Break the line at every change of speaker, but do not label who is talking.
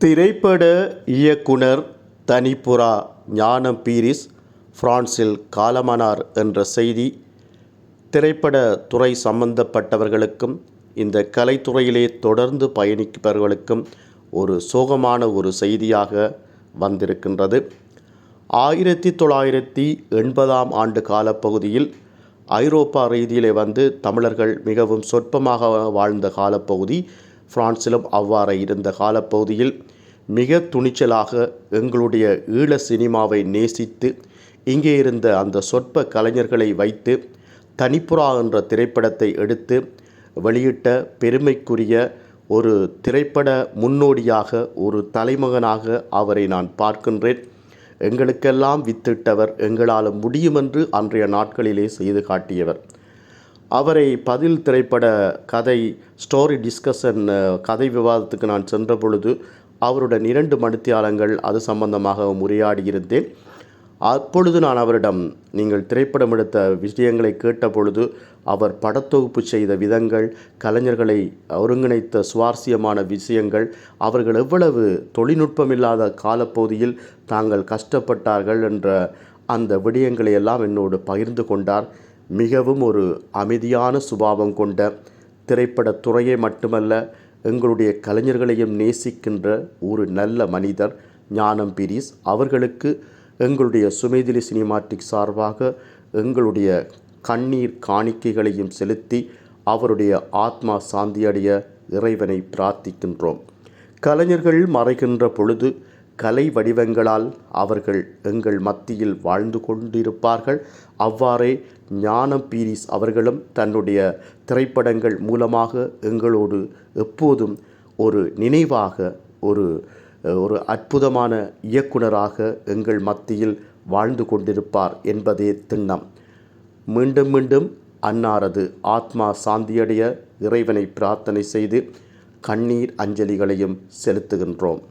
திரைப்பட இயக்குனர் தனிப்புரா ஞானம் பீரிஸ் பிரான்சில் காலமானார் என்ற செய்தி திரைப்பட துறை சம்பந்தப்பட்டவர்களுக்கும் இந்த கலைத்துறையிலே தொடர்ந்து பயணிப்பவர்களுக்கும் ஒரு சோகமான ஒரு செய்தியாக வந்திருக்கின்றது. 1980 ஆண்டு காலப்பகுதியில் ஐரோப்பா ரீதியிலே தமிழர்கள் மிகவும் சொற்பமாக வாழ்ந்த காலப்பகுதி. பிரான்சிலும் அவ்வாறு இருந்த காலப்பகுதியில் மிக துணிச்சலாக எங்களுடைய ஈழ சினிமாவை நேசித்து இங்கே இருந்த அந்த சொற்ப கலைஞர்களை வைத்து தனிப்புரா என்ற திரைப்படத்தை எடுத்து வெளியிட்ட பெருமைக்குரிய ஒரு திரைப்பட முன்னோடியாக, ஒரு தலைமகனாக அவரை நான் பார்க்கின்றேன். எங்களுக்கெல்லாம் வித்திட்டவர், எங்களால் முடியுமென்று அன்றைய நாட்களிலே செய்து காட்டியவர். அவரை பதில் திரைப்பட கதை ஸ்டோரி டிஸ்கஷன் கதை விவாதத்துக்கு நான் சென்ற பொழுது அவருடன் 2 மணித்தியாலங்கள் அது சம்பந்தமாக உரையாடியிருந்தேன். அப்பொழுது நான் அவரிடம் நீங்கள் திரைப்படம் எடுத்த விஷயங்களை கேட்ட பொழுது அவர் படத்தொகுப்பு செய்த விதங்கள், கலைஞர்களை ஒருங்கிணைத்த சுவாரஸ்யமான விஷயங்கள், அவர்கள் எவ்வளவு தொழில்நுட்பமில்லாத காலப்பகுதியில் தாங்கள் கஷ்டப்பட்டார்கள் என்ற அந்த விடயங்களை எல்லாம் என்னோடு பகிர்ந்து கொண்டார். மிகவும் ஒரு அமைதியான சுபாவம் கொண்ட, திரைப்படத் துறையை மட்டுமல்ல எங்களுடைய கலைஞர்களையும் நேசிக்கின்ற ஒரு நல்ல மனிதர் ஞானம் பீரிஸ் அவர்களுக்கு எங்களுடைய சுமேதிலி சினிமாட்டிக் சார்பாக எங்களுடைய கண்ணீர் காணிக்கைகளையும் செலுத்தி அவருடைய ஆத்மா சாந்தியடைய இறைவனை பிரார்த்திக்கின்றோம். கலைஞர்கள் மறைகின்ற பொழுது கலை வடிவங்களால் அவர்கள் எங்கள் மத்தியில் வாழ்ந்து கொண்டிருப்பார்கள். அவ்வாறே ஞானம் பீரிஸ் அவர்களும் தன்னுடைய திரைப்படங்கள் மூலமாக எங்களோடு எப்போதும் ஒரு நினைவாக, ஒரு அற்புதமான இயக்குனராக எங்கள் மத்தியில் வாழ்ந்து கொண்டிருப்பார் என்பதே திண்ணம். மீண்டும் மீண்டும் அன்னாரது ஆத்மா சாந்தியடைய இறைவனை பிரார்த்தனை செய்து கண்ணீர் அஞ்சலிகளையும் செலுத்துகின்றோம்.